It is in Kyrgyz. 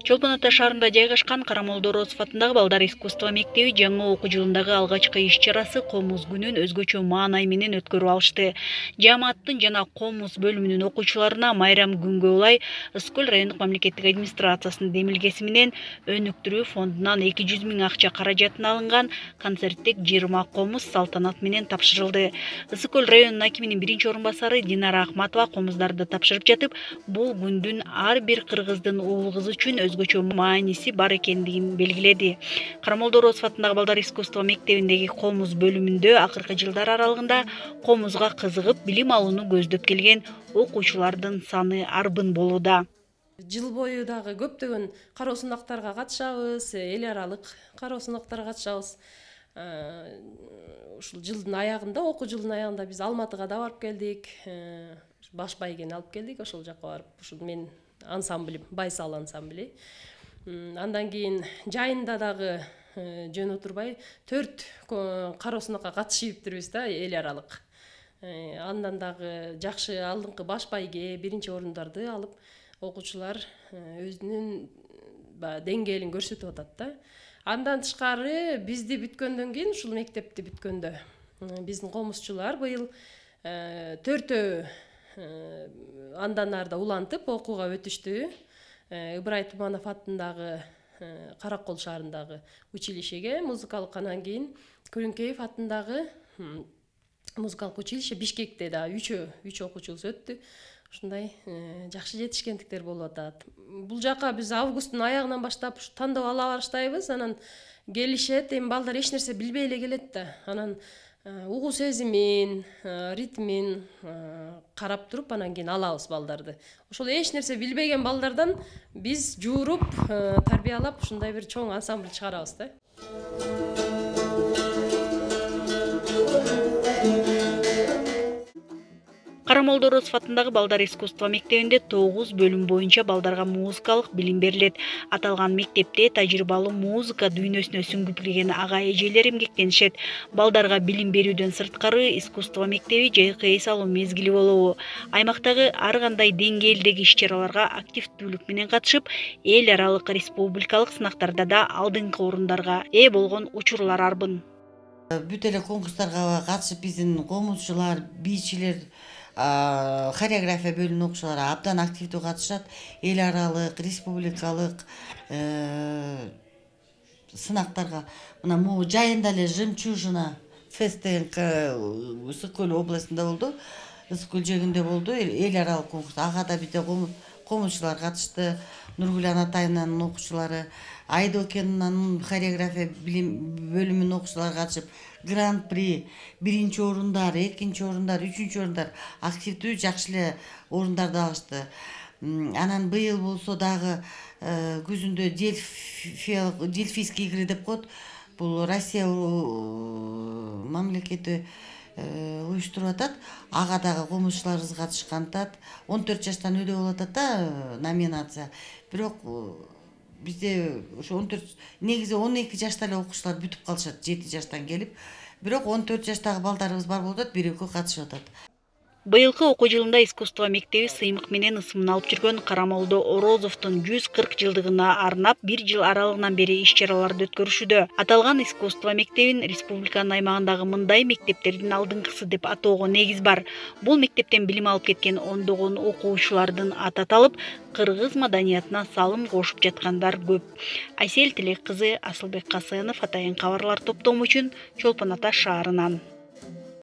Чолпон Ата шаарында жайгашкан Карамолдо Орозов атындагы балдар искусство мектеби жаңы окуу жылындагы алгачкы иш-чарасы комуз күнүн өзгөчө маанай менен өткөрүп алышты. Жамааттын жана комуз бөлүмүнүн окуучуларына майрам күнгө улай Ыскөл райондук мамлекеттик администрациясынын демилгеси менен өнүктүрүү фондунан 200 000 акча каражатына алынган концерттик 20 комуз салтанат менен тапшырылды. Ыскөл районунун акиминин биринчи орун басары Динара Ахматова комуздарды тапшырып жатып, бул күндүн ар бир кыргыздын уул кызы үчүн өзгөчө мааниси бар экендигин белгиледи. Карамолдо Орозов атындагы балдар искусство мектебиндеги комуз бөлүмүндө акыркы жылдар аралыгында комузга кызыгып билим алууну көздөп келген окуучулардын саны арбын болууда. Жыл бою дагы көптөгөн кароо сынактарга катышабыз, эл аралык кароо сынактарга катышабыз. Ушул жылдын аягында, окуу жылдын аягында биз Алматыга да барып келдик. Баш байгени алып келдик, ошол жака барып, ушул мен ансамбль, Байсал ансамбль. Андан кийин жайында дагы жөн отурбай 4 кароо сынакка катышып жүрүбүз да, эл аралык. Андан дагы жакшы алдыңкы баш байге биринчи орундарды алып, окуучулар өзүнүн деңгээлин көрсөтүп атат да. Андан тышкары бизди бүткөндөн кийин, ушул мектепти бүткөндө биздин комузчулар быйыл 4 андан нарда улантып окууга өтүштү. Ыбырай Туманов атындагы Каракол шаарындагы училищеге музыкалык, анан кийин Күрүнкеев атындагы музыкалык училище Бишкекте да 3 окуучубуз өттү. Ушундай жакшы жетишкендиктер болуп атат. Бул жака биз августтун аягынан баштап тандоо ала баштайбыз, анан келишет, эми балдар эч нерсе билбей эле келет да. Анан угуу сезимин, ритмин карап туруп, анан кийин алабыз балдарды. Ошол эч нерсе билбеген балдардан биз жууруп, тарбиялап, ушундай бир чоң ансамбль чыгарабыз да. Карамолдо Орозов атындагы балдар искусство мектебинде 9 бөлүм боюнча балдарга музыкалык билим берилет. Аталган мектепте тажрыйбалуу музыка дүйнөсүнө сүңгүп кирген ага эжелер эмгектенишет. Балдарга билим берүүдөн сырткары искусство мектеби жайкы эс алуу мезгили болобу. Аймактагы ар кандай деңгээлдеги иш-чараларга активдүүлүк менен катышып, эл аралык республикалык сынактарда да алдыңкы орундарга ээ болгон учурлар арбын. Бүт эле конкурстарга катышып биздин комузчулар, бийчилер, хореография бөлүмүнүн окуучулары абдан активдүү катышат. Эл аралык, республикалык сынактарга мына могу жайында эле Жемчужина ФСТНК Ысыкөл областында болду, Ысыкөл жегинде болду, эл аралык конкурс. Ага да бизде комузчулар катышты. Нургүл Анатаевнанын окуучулары, Айдокенанын хореография бөлүмүнүн окуучулары катышып, гран-при, 1-чи орундар, 2-чи орундар, 3-чү орундар активдүү жакшы эле орундарды алышты. Анан быйыл болсо дагы күзүндө Дельфийский игры деп коет. Бул Россия мамлекети уюштуруп атат. Ага дагы комузчуларыбыз катышкан атат. 14 жаштан өйдө болуп атат да номинация. Бирок бизде ошо 14, негизи 12 жашта эле окуучулар бүтүп калышат, 7 жаштан келип. Бирок 14 жаштагы балдарыбыз бар болуп атат, 1-2 катышып атат. Быйылкы окуу жылында искусство мектеби сыймык менен ысымын алып жүргөн Карамолдо Орозовдун 140 жылдыгына арнап 1 жыл аралыгынан бери иш-чараларды өткөрүшүдө. Аталган искусство мектебин республиканын аймагындагы мындай мектептердин алдыңкысы деп атоого негиз бар. Бул мектептен билим алып кеткен ондогон окуучулардын аты аталып, кыргыз маданиятына салым кошуп жаткандар көп. Айсел Тилек кызы, Асылбек Касенов, Атайын кабарлар топтому үчүн Чолпон Ата шаарынан.